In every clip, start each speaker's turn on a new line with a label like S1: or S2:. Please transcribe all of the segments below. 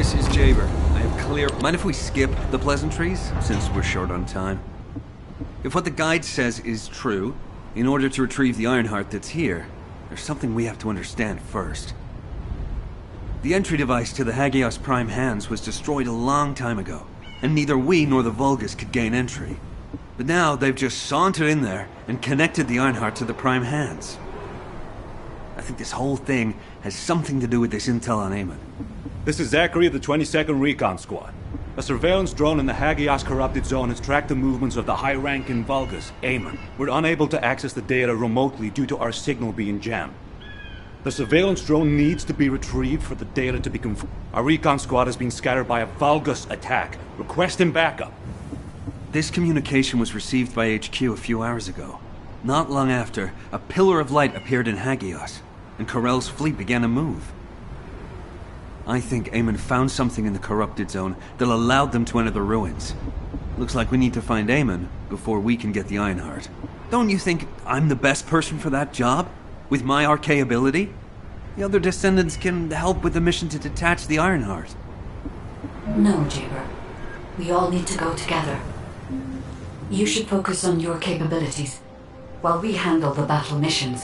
S1: This is Jaber. I have clear... Mind if we skip the pleasantries, since we're short on time? If what the guide says is true, in order to retrieve the Ironheart that's here, there's something we have to understand first. The entry device to the Hagios Prime Hands was destroyed a long time ago, and neither we nor the Vulgus could gain entry. But now they've just sauntered in there and connected the Ironheart to the Prime Hands. I think this whole thing has something to do with this intel on Eamon.
S2: This is Zachary of the 22nd Recon Squad. A surveillance drone in the Hagios corrupted zone has tracked the movements of the high-ranking Vulgus, Eamon. We're unable to access the data remotely due to our signal being jammed. The surveillance drone needs to be retrieved for the data to be confirmed. Our Recon Squad has been scattered by a Vulgus attack. Requesting backup.
S1: This communication was received by HQ a few hours ago. Not long after, a pillar of light appeared in Hagios, and Corell's fleet began to move. I think Eamon found something in the corrupted zone that allowed them to enter the ruins. Looks like we need to find Eamon before we can get the Ironheart. Don't you think I'm the best person for that job? With my arcane ability? The other Descendants can help with the mission to detach the Ironheart.
S3: No, Jaber. We all need to go together. You should focus on your capabilities, while we handle the battle missions.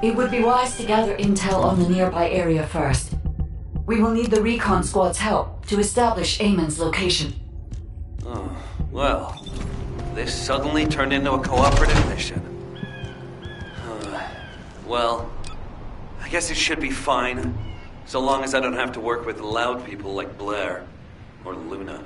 S3: It would be wise to gather intel on the nearby area first. We will need the Recon Squad's help to establish Eamon's location.
S1: Oh, well, this suddenly turned into a cooperative mission. Well, I guess it should be fine, so long as I don't have to work with loud people like Blair or Luna.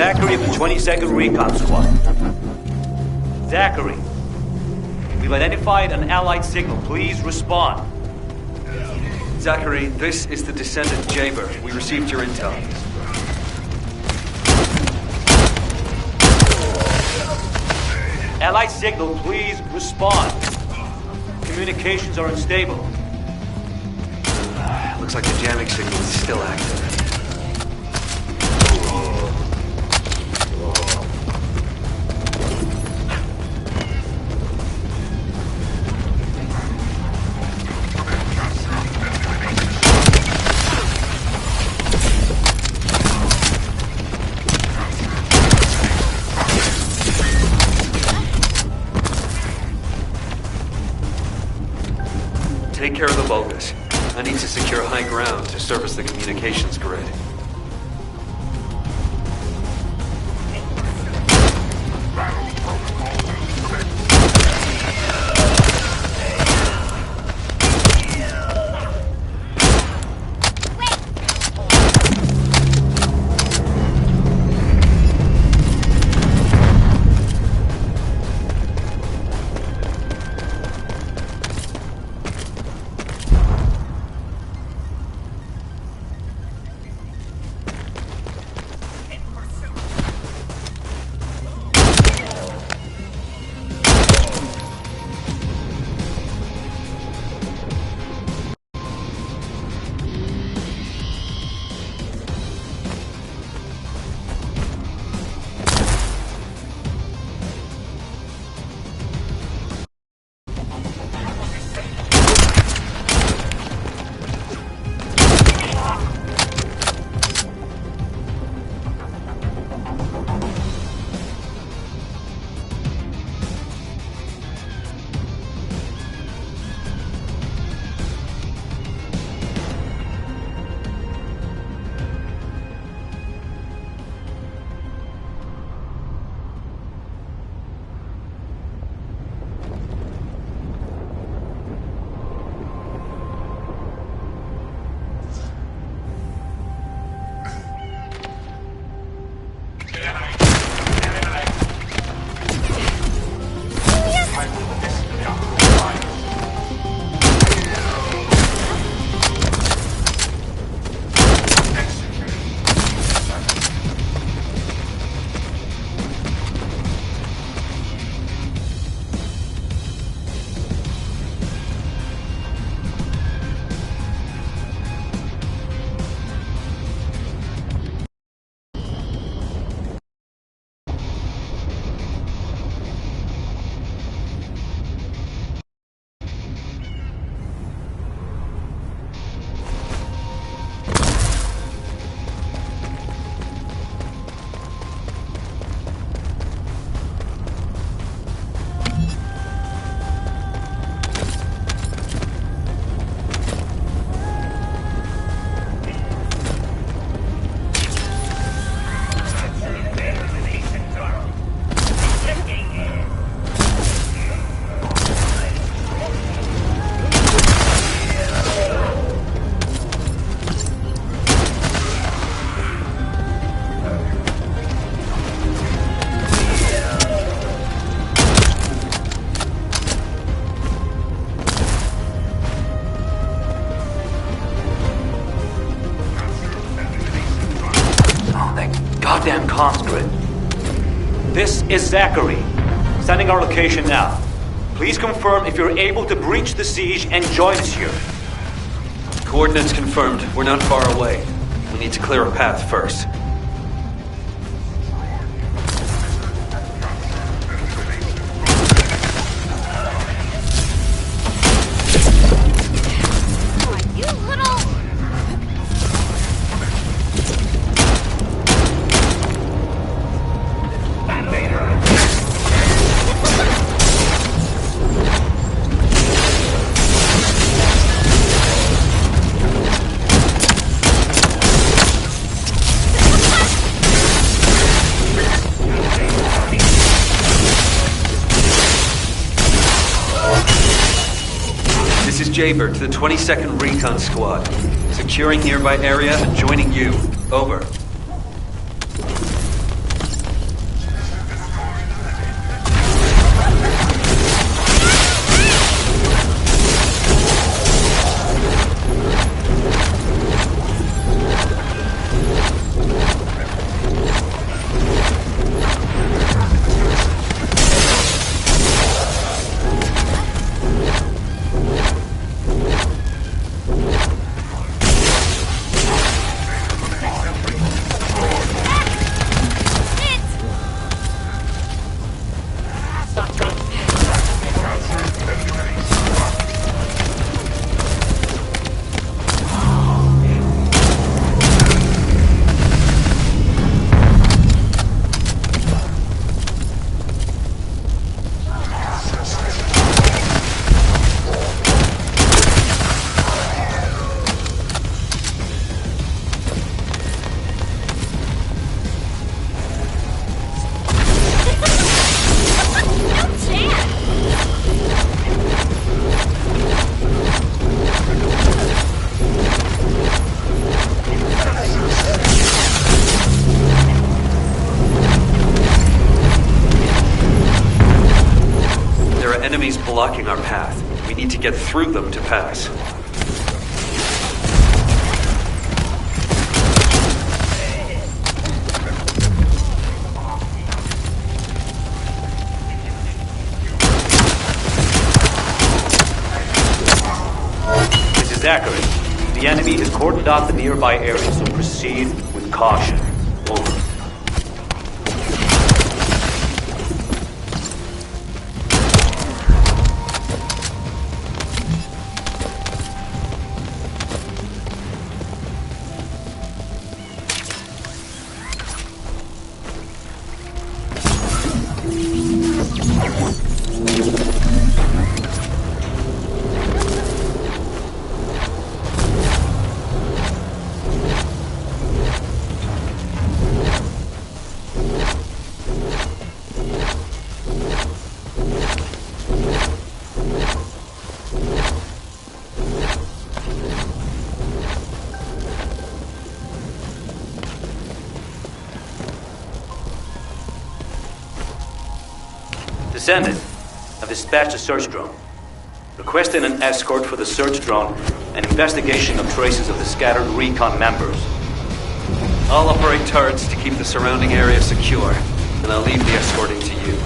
S2: Zachary of the 22nd Recon Squad. Zachary, we've identified an Allied signal. Please respond.
S1: Zachary, this is the Descendant Jaber. We received your intel.
S2: Allied signal, please respond. Communications are unstable.
S1: Looks like the jamming signal is still active. Take care of the Vulgus. I need to secure high ground to service the communications grid.
S2: Goddamn comms grid. This is Zachary. Sending our location now. Please confirm if you're able to breach the siege and join us here.
S1: Coordinates confirmed. We're not far away. We need to clear a path first. This is Jaber to the 22nd Recon Squad. Securing nearby area and joining you. Over. blocking our path. We need to get through them to pass.
S2: This is accurate. The enemy has cordoned off the nearby area, so proceed with caution. Over. Descendant, I've dispatched a search drone. Requesting an escort for the search drone and investigation of traces of the scattered recon members.
S1: I'll operate turrets to keep the surrounding area secure, and I'll leave the escorting to you.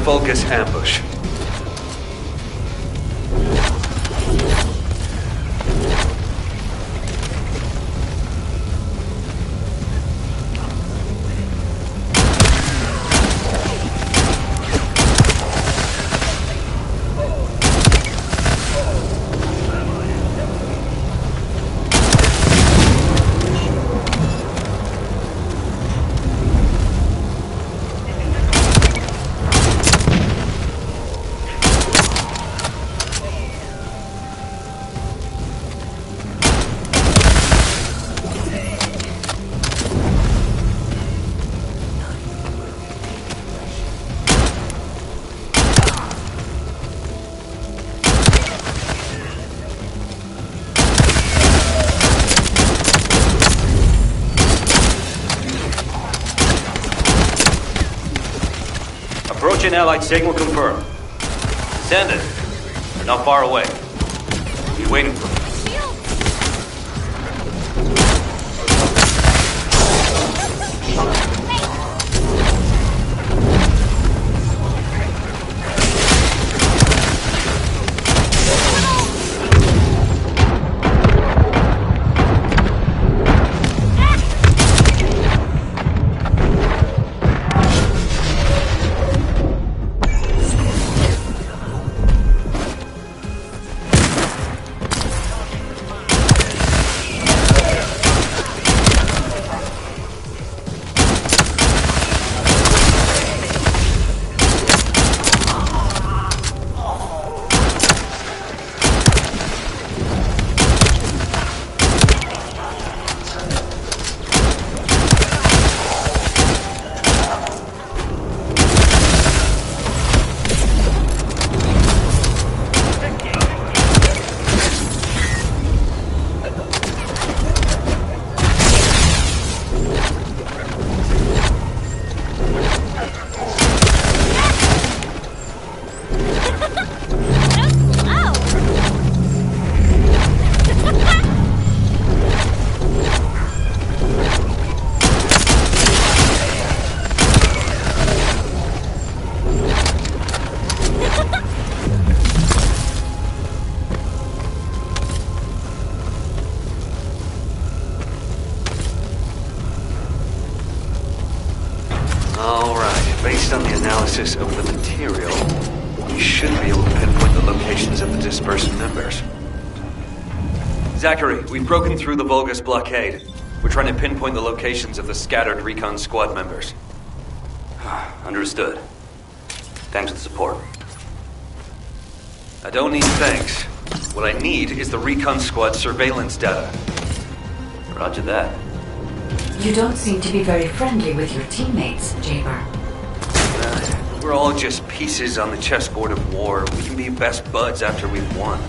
S1: Vulgus ambush.
S2: Approaching Allied signal confirmed. Descendant, they're not far away. Be waiting for me.
S1: Based on the analysis of the material, we should be able to pinpoint the locations of the dispersed members. Zachary, we've broken through the Vulgus blockade. We're trying to pinpoint the locations of the scattered recon squad members.
S2: Understood. Thanks for the support.
S1: I don't need thanks. What I need is the recon squad surveillance data.
S2: Roger that.
S3: You don't seem to be very friendly with your teammates, Jaber.
S1: We're all just pieces on the chessboard of war. We can be best buds after we've won.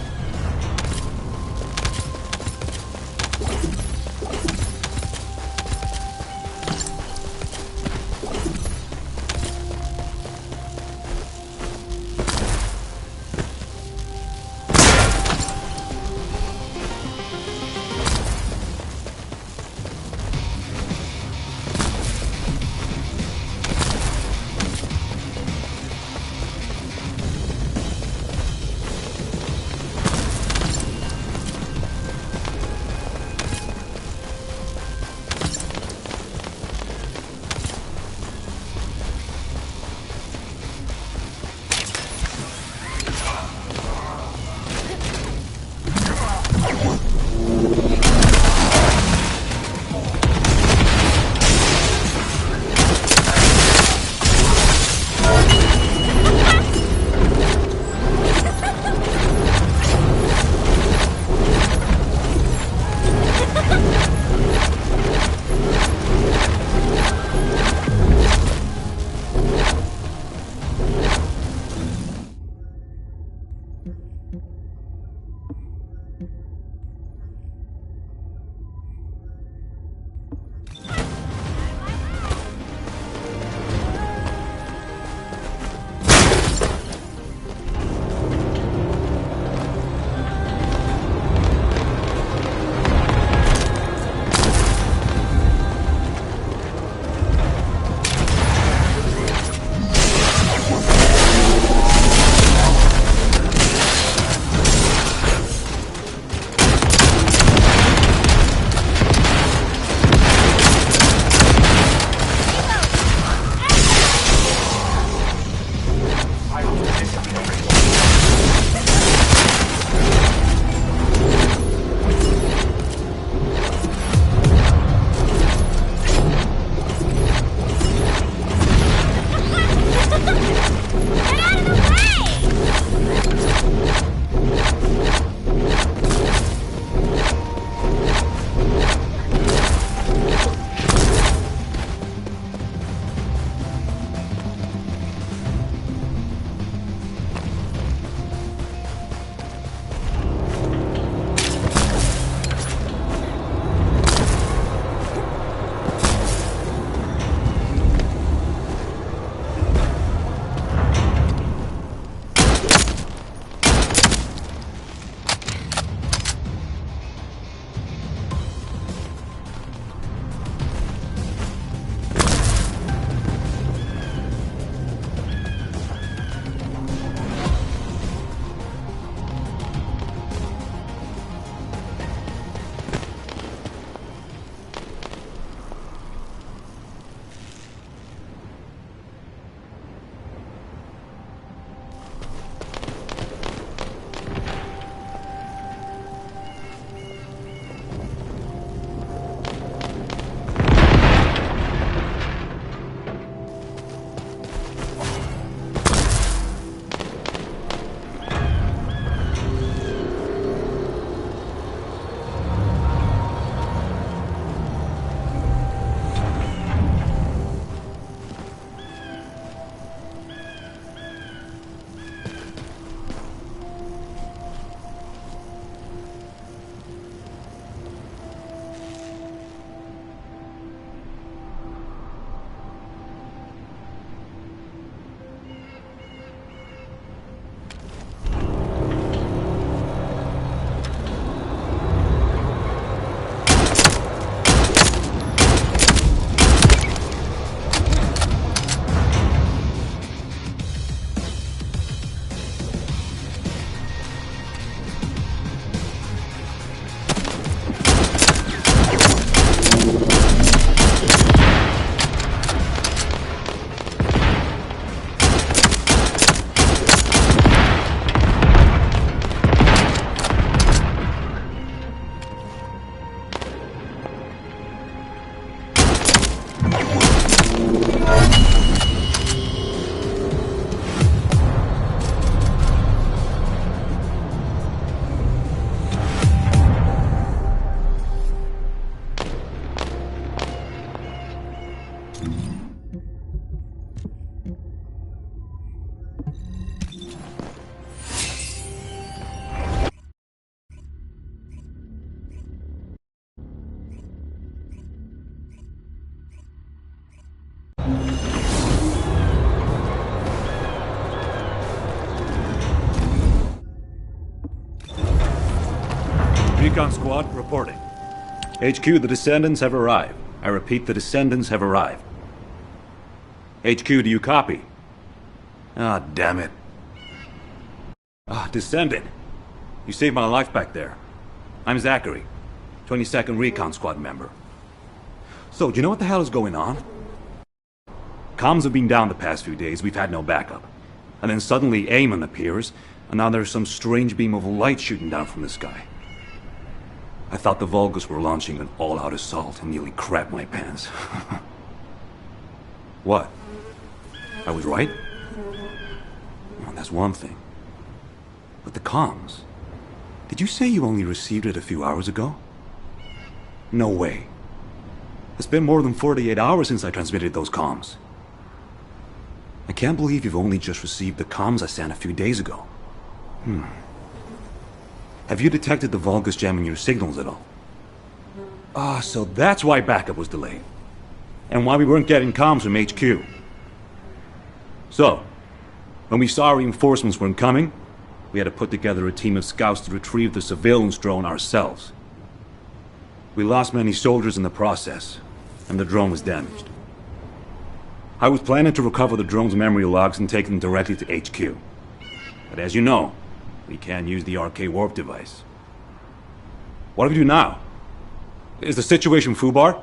S2: Recon Squad, reporting. HQ, the Descendants have arrived. I repeat, the Descendants have arrived. HQ, do you copy? Ah, damn it. Ah, Descendant. You saved my life back there. I'm Zachary, 22nd Recon Squad member. So, do you know what the hell is going on? Comms have been down the past few days, we've had no backup. And then suddenly Eamon appears, and now there's some strange beam of light shooting down from the sky. I thought the Vulgus were launching an all-out assault and nearly crapped my pants. What? I was right? Well, that's one thing. But the comms... Did you say you only received it a few hours ago? No way. It's been more than 48 hours since I transmitted those comms. I can't believe you've only just received the comms I sent a few days ago. Have you detected the Vulgus jamming your signals at all? Ah, so that's why backup was delayed. And why we weren't getting comms from HQ. So, when we saw reinforcements weren't coming, we had to put together a team of scouts to retrieve the surveillance drone ourselves. We lost many soldiers in the process, and the drone was damaged. I was planning to recover the drone's memory logs and take them directly to HQ. But as you know, we can't use the RK warp device. What do we do now? Is the situation FUBAR?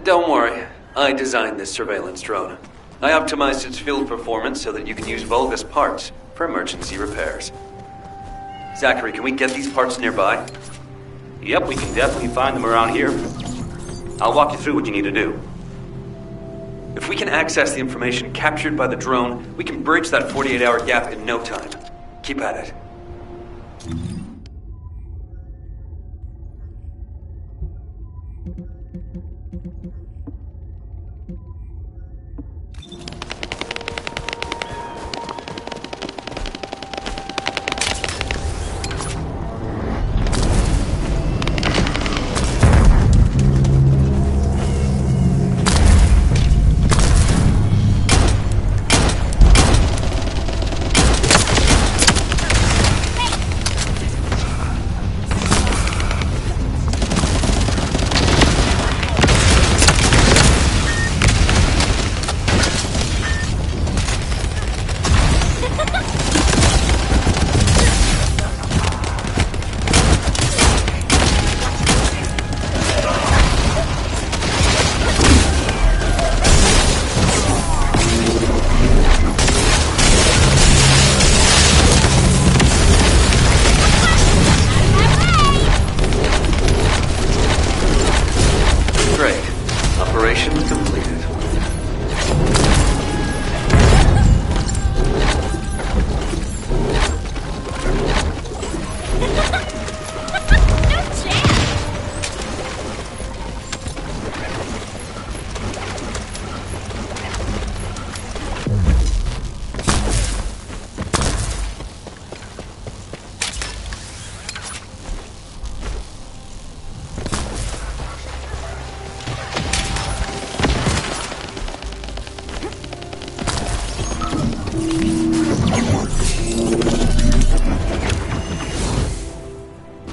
S1: Don't worry. I designed this surveillance drone. I optimized its field performance so that you can use Vulgus parts for emergency repairs. Zachary, can we get these parts nearby?
S4: Yep, we can definitely find them around here. I'll walk you through what you need to do.
S1: If we can access the information captured by the drone, we can bridge that 48-hour gap in no time. Keep at it.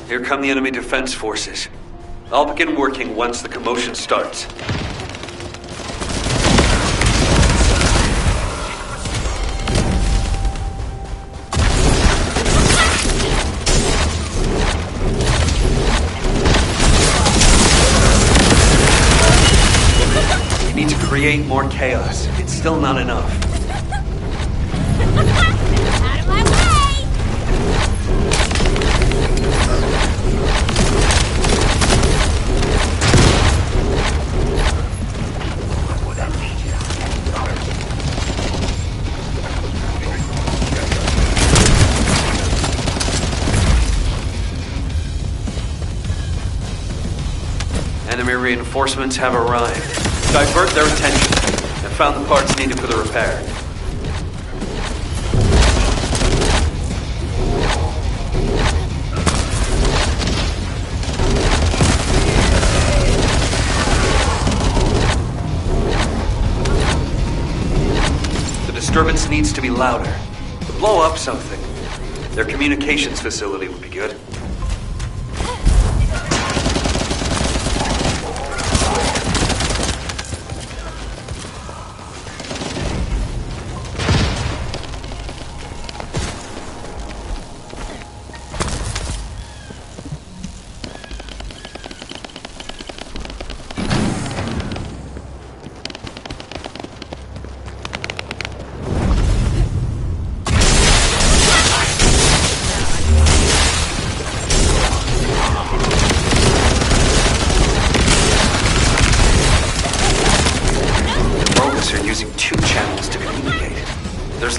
S1: Here come the enemy defense forces. I'll begin working once the commotion starts. We need to create more chaos. It's still not enough. Enemy reinforcements have arrived. Divert their attention. I found the parts needed for the repair. The disturbance needs to be louder. Blow up something. Their communications facility would be good.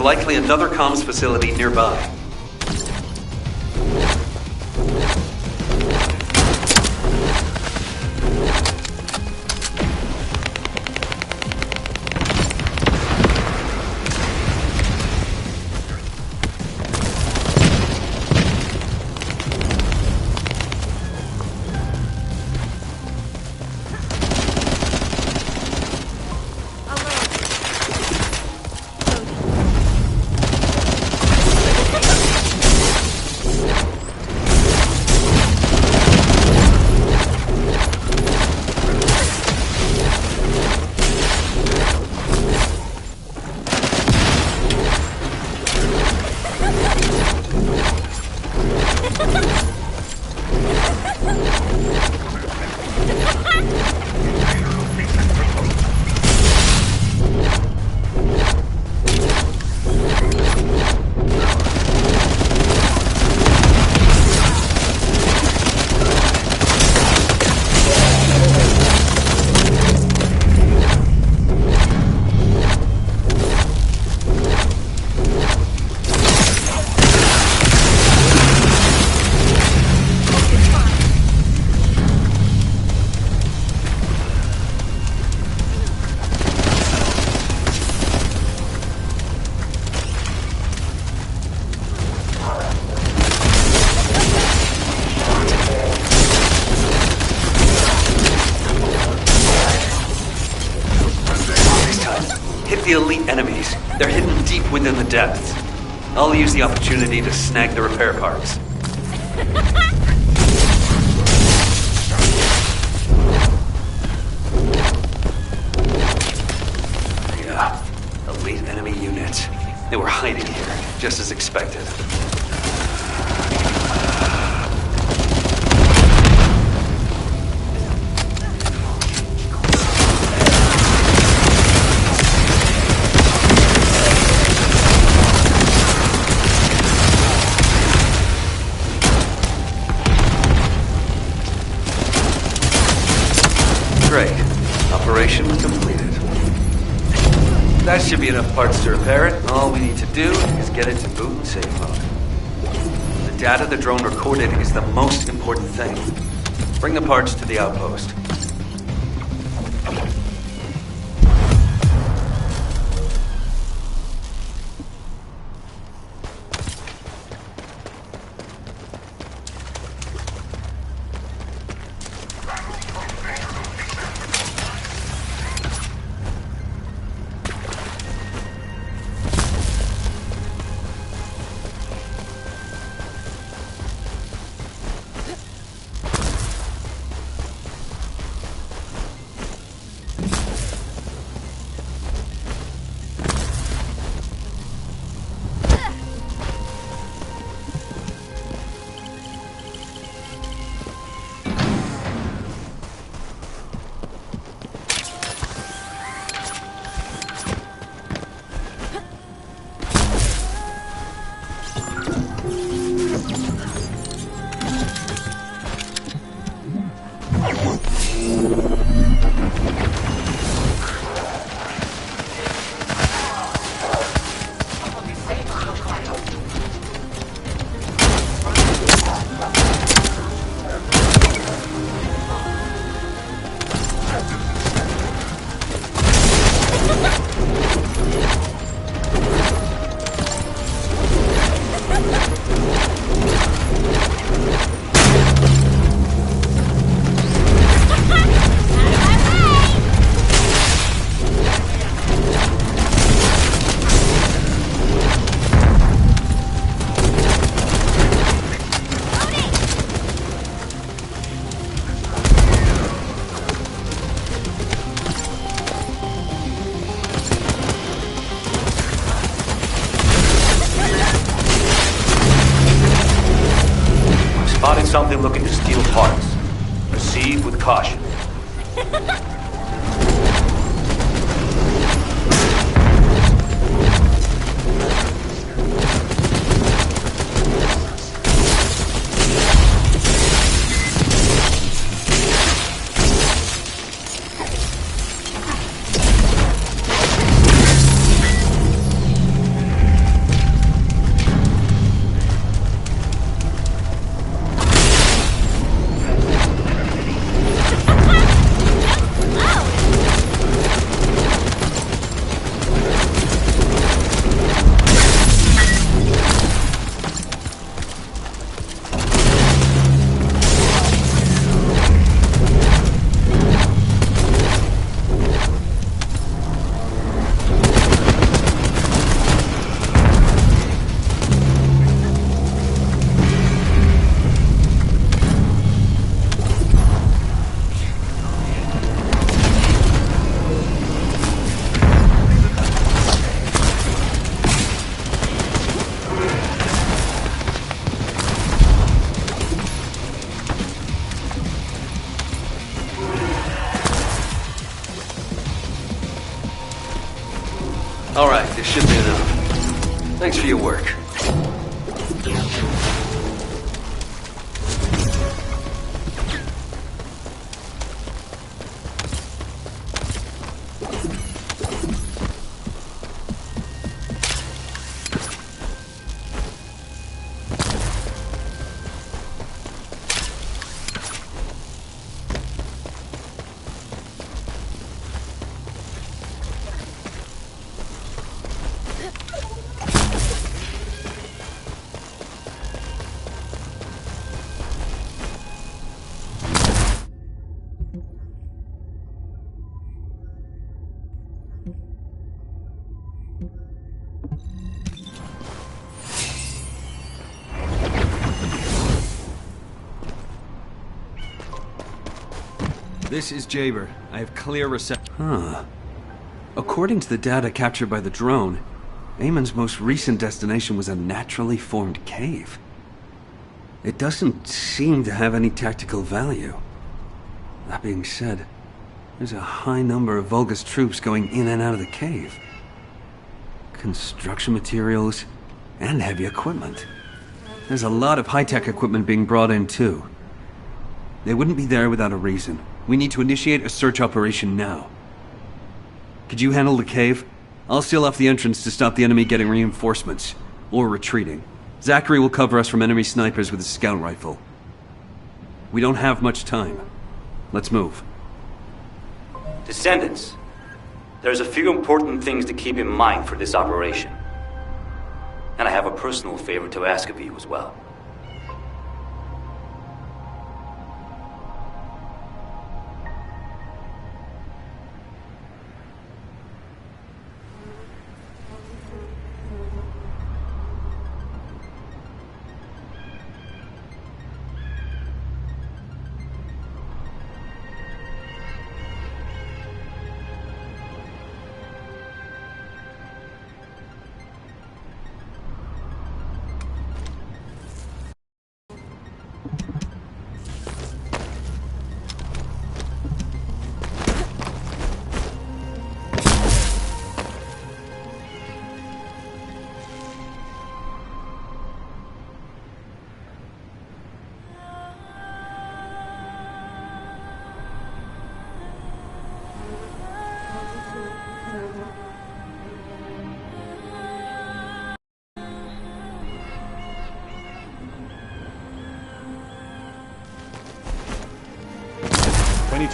S1: likely another comms facility nearby. Hit the elite enemies. They're hidden deep within the depths. I'll use the opportunity to snag the repair parts. Yeah, elite enemy units. They were hiding here, just as expected. Great. Operation completed. That should be enough parts to repair it. All we need to do is get it to boot and save mode. The data the drone recorded is the most important thing. Bring the parts to the outpost.
S4: Spotted something looking to steal parts. Proceed with caution.
S1: Alright, this should be enough. Thanks for your work. This is Jaber. I have clear reception. Huh. According to the data captured by the drone, Eamon's most recent destination was a naturally formed cave. It doesn't seem to have any tactical value. That being said, there's a high number of Vulgus troops going in and out of the cave. Construction materials and heavy equipment. There's a lot of high-tech equipment being brought in too. They wouldn't be there without a reason. We need to initiate a search operation now. Could you handle the cave? I'll seal off the entrance to stop the enemy getting reinforcements, or retreating. Zachary will cover us from enemy snipers with his scout rifle. We don't have much time. Let's move.
S4: Descendants, there's a few important things to keep in mind for this operation. And I have a personal favor to ask of you as well.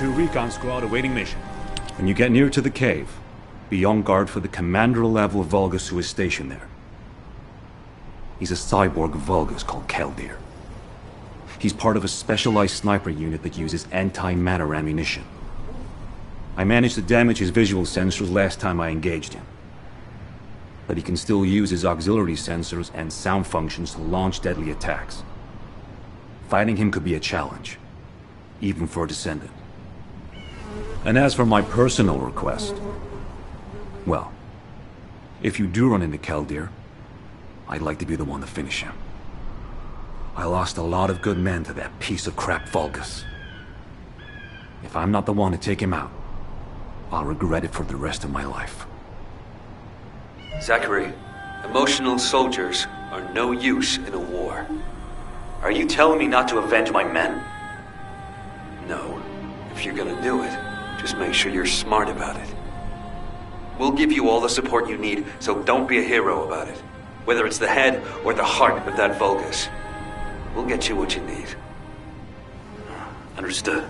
S2: Recon squad awaiting mission. When you get near to the cave, be on guard for the commander-level Vulgus who is stationed there. He's a cyborg Vulgus called Keldir. He's part of a specialized sniper unit that uses anti-matter ammunition. I managed to damage his visual sensors last time I engaged him. But he can still use his auxiliary sensors and sound functions to launch deadly attacks. Fighting him could be a challenge, even for a Descendant. And as for my personal request, well, if you do run into Keldir, I'd like to be the one to finish him. I lost a lot of good men to that piece of crap Vulgus. If I'm not the one to take him out, I'll regret it for the rest of my life.
S1: Zachary, emotional soldiers are no use in a war.
S4: Are you telling me not to avenge my men?
S1: No. If you're gonna do it, just make sure you're smart about it. We'll give you all the support you need, so don't be a hero about it. Whether it's the head or the heart of that Vulgus. We'll get you what you need.
S4: Understood.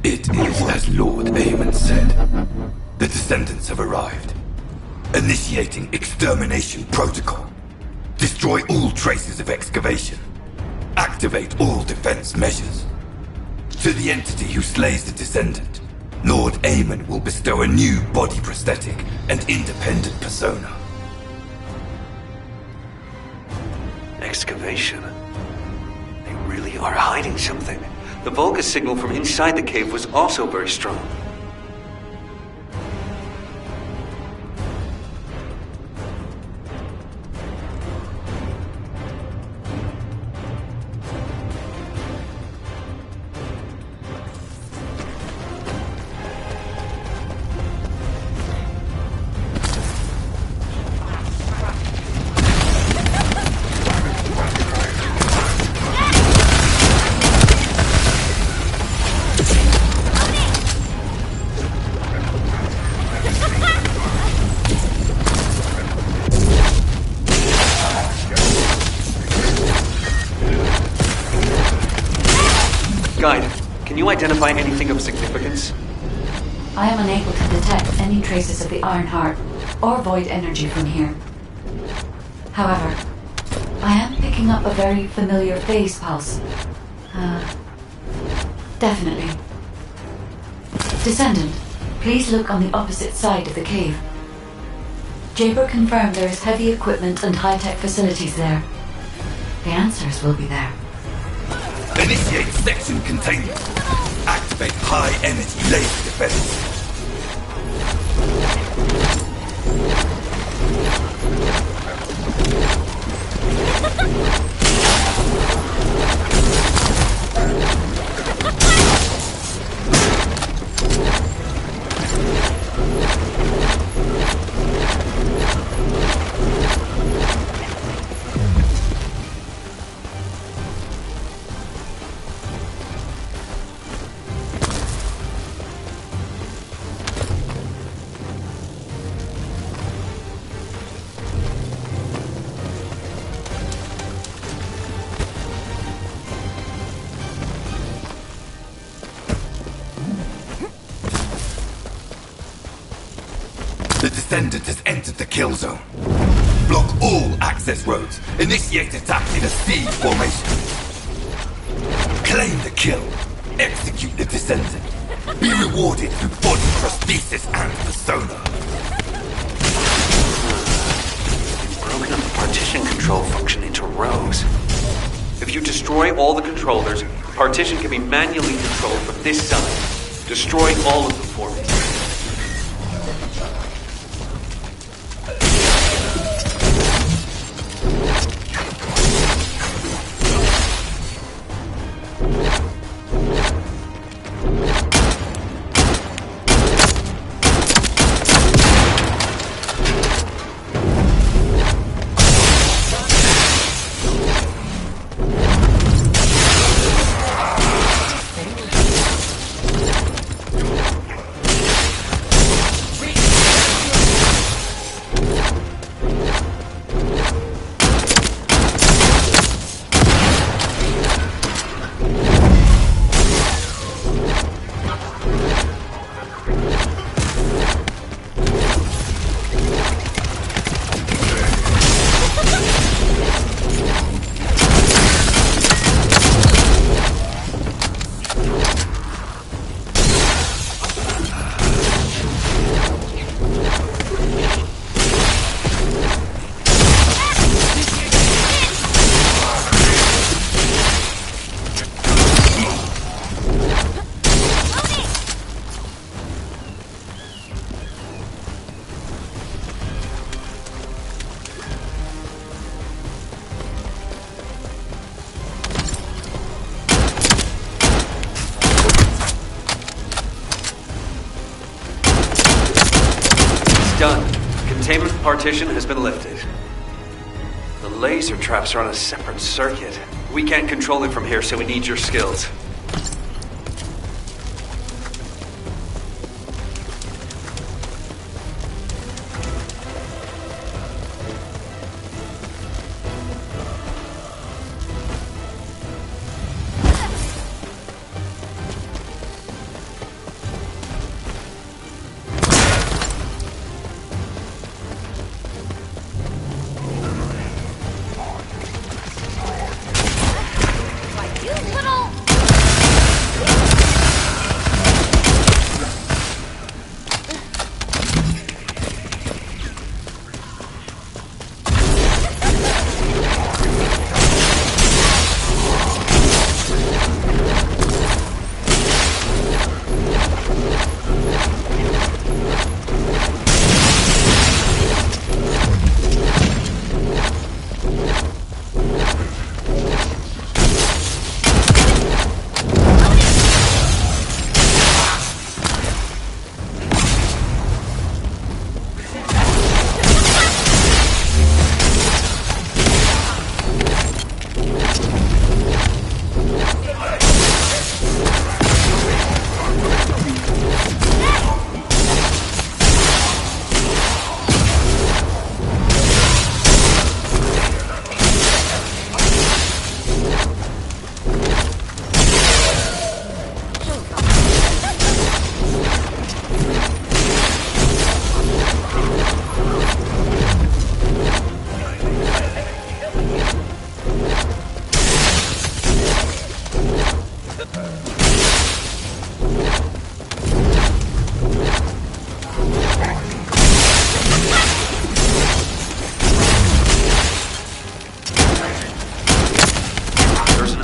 S5: It is as Lord Aemon said. The Descendants have arrived. Initiating extermination protocol. Destroy all traces of excavation. Activate all defense measures. To the entity who slays the Descendant, Lord Aemon will bestow a new body prosthetic and independent persona.
S1: Excavation? They really are hiding something. The Volga signal from inside the cave was also very strong. Guide, can you identify anything of significance?
S3: I am unable to detect any traces of the Iron Heart or void energy from here. However, I am picking up a very familiar phase pulse. Definitely. Descendant, please look on the opposite side of the cave. Jaber confirmed there is heavy equipment and high-tech facilities there. The answers will be there.
S5: Initiate section containment. Activate high-energy laser defense. The Descendant has entered the kill zone. Block all access roads. Initiate attack in a C formation. Claim the kill. Execute the Descendant. Be rewarded through body prosthesis and persona.
S1: You've broken up the partition control function into rows. If you destroy all the controllers, the partition can be manually controlled from this side. Destroy all of them for me. Done. Containment partition has been lifted. The laser traps are on a separate circuit. We can't control it from here, so we need your skills.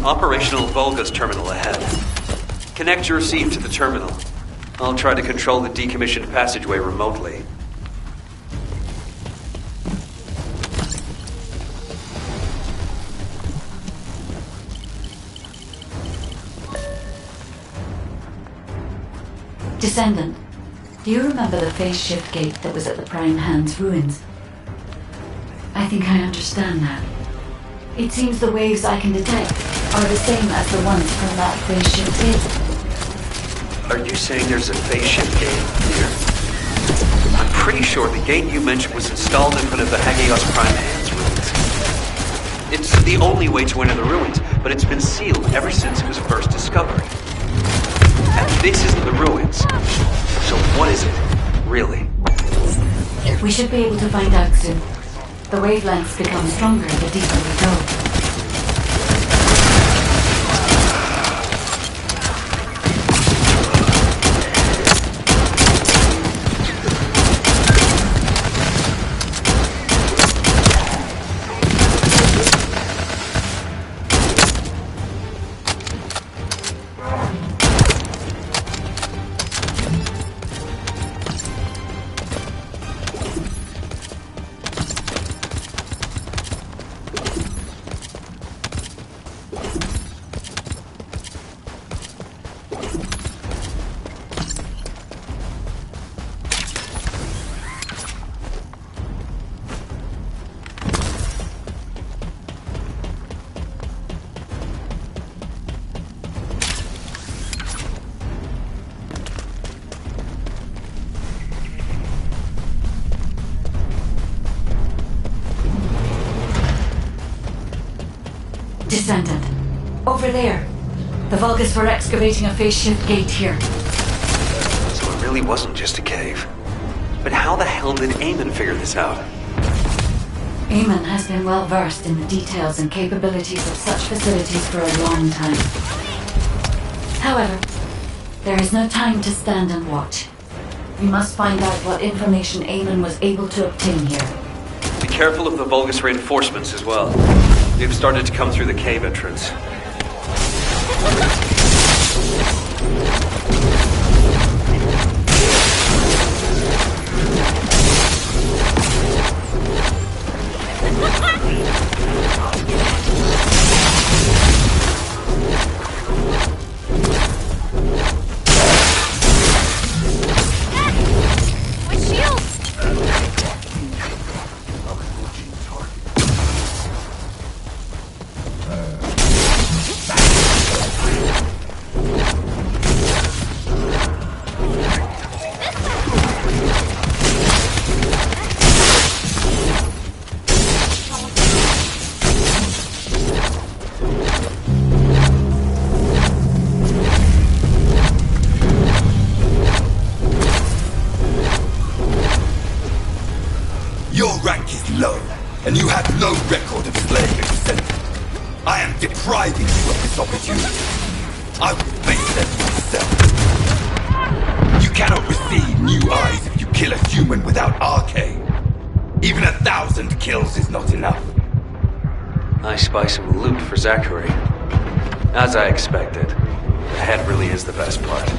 S1: operational Volga's terminal ahead. Connect your receive to the terminal. I'll try to control the decommissioned passageway remotely.
S3: Descendant, do you remember the phase shift gate that was at the Prime Hand's ruins? I think I understand now. It seems the waves I can detect are the same as the ones from that phase shift gate.
S1: Are you saying there's a phase shift gate here? I'm pretty sure the gate you mentioned was installed in front of the Hagios Prime Hand's ruins. It's the only way to enter the ruins, but it's been sealed ever since it was first discovered. And this isn't the ruins. So what is it, really?
S3: We should be able to find out soon. The wavelengths become stronger the deeper we go. Descendant. Over there. The Vulgus were excavating a phase shift gate here.
S1: So it really wasn't just a cave. But how the hell did Eamon figure this out?
S3: Eamon has been well versed in the details and capabilities of such facilities for a long time. However, there is no time to stand and watch. We must find out what information Eamon was able to obtain here.
S1: Be careful of the Vulgus reinforcements as well. They've started to come through the cave entrance.
S5: Your rank is low, and you have no record of slaying a descendant. I am depriving you of this opportunity. I will face them myself. You cannot receive new eyes if you kill a human without arcane. Even 1,000 kills is not enough.
S1: I spy some loot for Zachary. As I expected, the head really is the best part.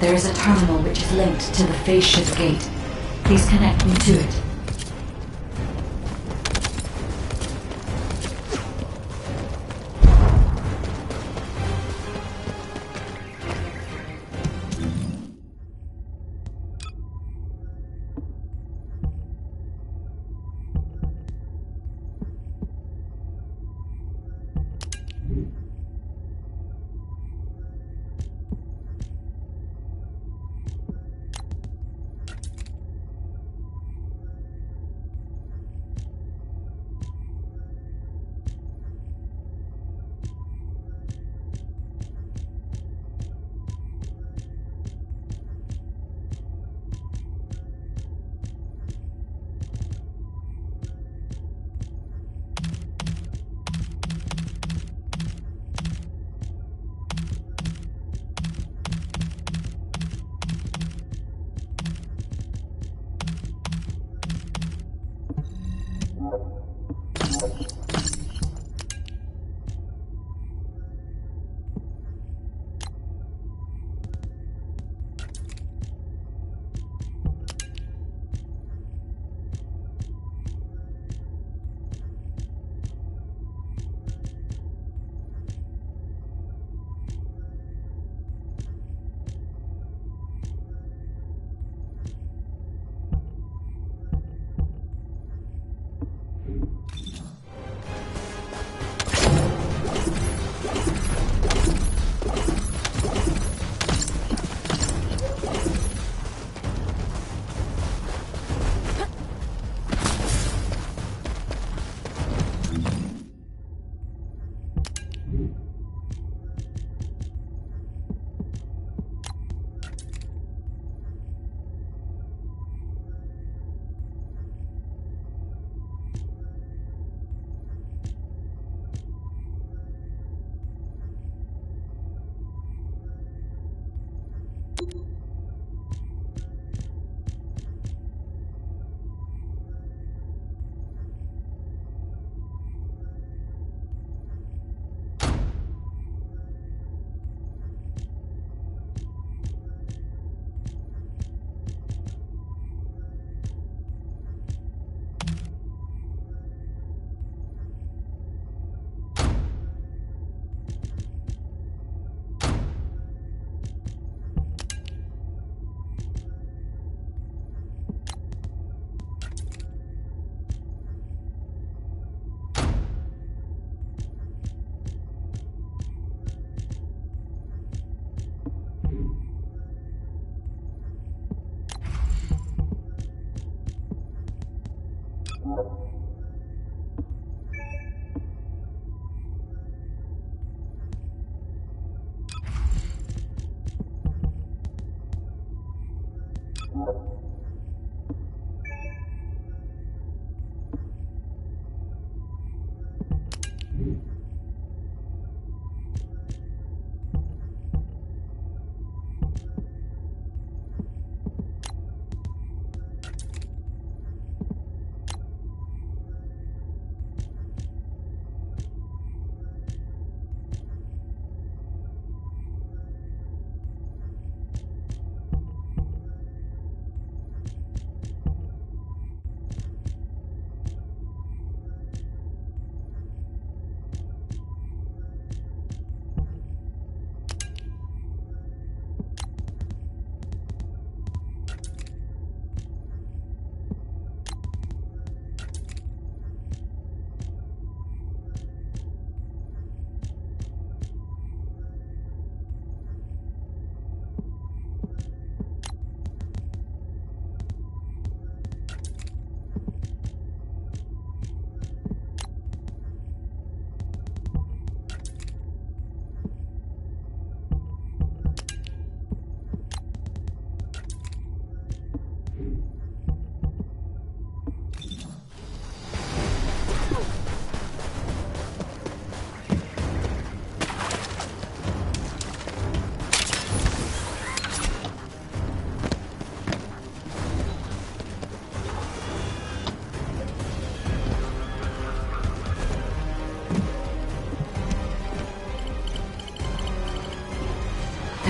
S3: There is a terminal which is linked to the phase ship gate. Please connect me to it.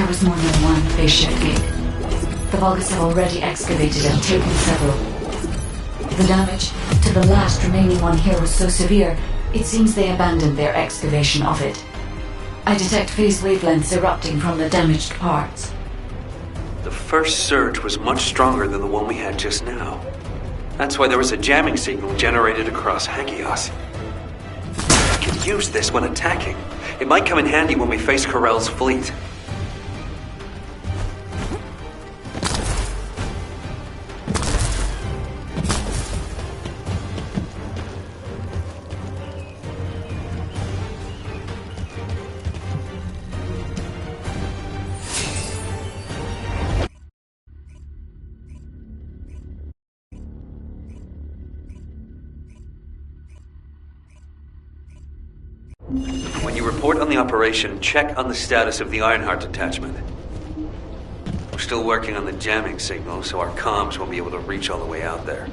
S3: There was more than one spaceship gig. The Vulgus have already excavated and taken several. The damage to the last remaining one here was so severe, it seems they abandoned their excavation of it. I detect phase wavelengths erupting from the damaged parts.
S1: The first surge was much stronger than the one we had just now. That's why there was a jamming signal generated across Hagios. I can use this when attacking. It might come in handy when we face Corell's fleet. When you report on the operation, check on the status of the Ironheart detachment. We're still working on the jamming signal, so our comms won't be able to reach all the way out there.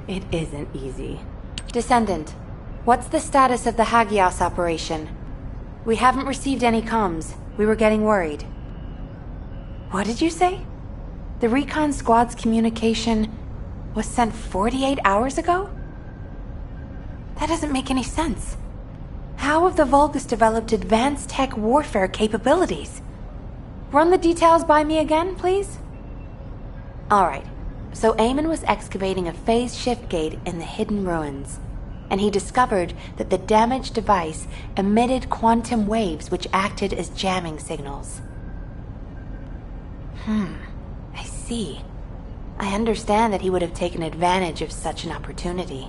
S6: It isn't easy. Descendant, what's the status of the Hagios operation? We haven't received any comms. We were getting worried. What did you say? The recon squad's communication was sent 48 hours ago? That doesn't make any sense. How have the Vulgus developed advanced tech warfare capabilities? Run the details by me again, please? Alright. So Eamon was excavating a phase shift gate in the hidden ruins, and he discovered that the damaged device emitted quantum waves which acted as jamming signals. I see. I understand that he would have taken advantage of such an opportunity.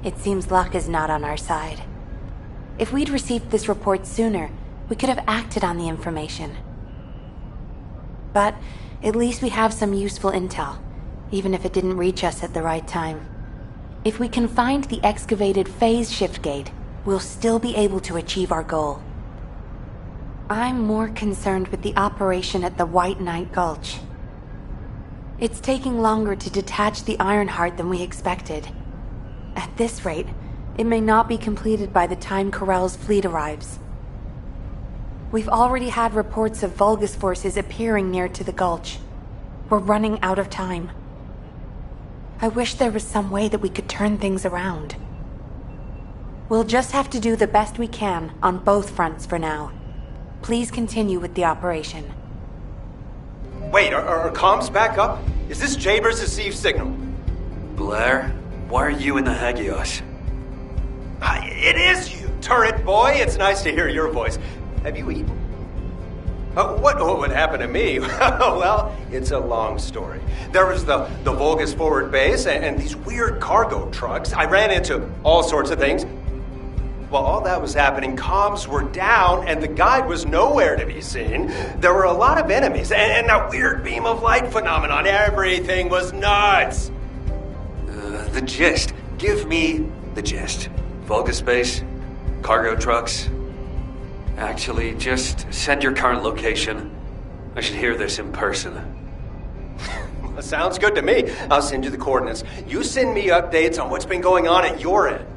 S6: It seems luck is not on our side. If we'd received this report sooner, we could have acted on the information. But at least we have some useful intel, even if it didn't reach us at the right time. If we can find the excavated phase shift gate, we'll still be able to achieve our goal. I'm more concerned with the operation at the White Knight Gulch. It's taking longer to detach the Ironheart than we expected. At this rate, it may not be completed by the time Corell's fleet arrives. We've already had reports of Vulgus forces appearing near to the Gulch. We're running out of time. I wish there was some way that we could turn things around. We'll just have to do the best we can on both fronts for now. Please continue with the operation.
S7: Wait, are comms back up? Is this Jaber's received signal?
S1: Blair, why are you in the Hagios?
S7: It is you, turret boy. It's nice to hear your voice. Have you eaten? What would happen to me? Well, it's a long story. There was the Vulgus forward base and these weird cargo trucks. I ran into all sorts of things. While all that was happening, comms were down and the guide was nowhere to be seen. There were a lot of enemies and that weird beam of light phenomenon. Everything was nuts.
S1: The gist. Give me the gist. Vulgus base, cargo trucks. Actually, just send your current location. I should hear this in person.
S7: Sounds good to me. I'll send you the coordinates. You send me updates on what's been going on at your end.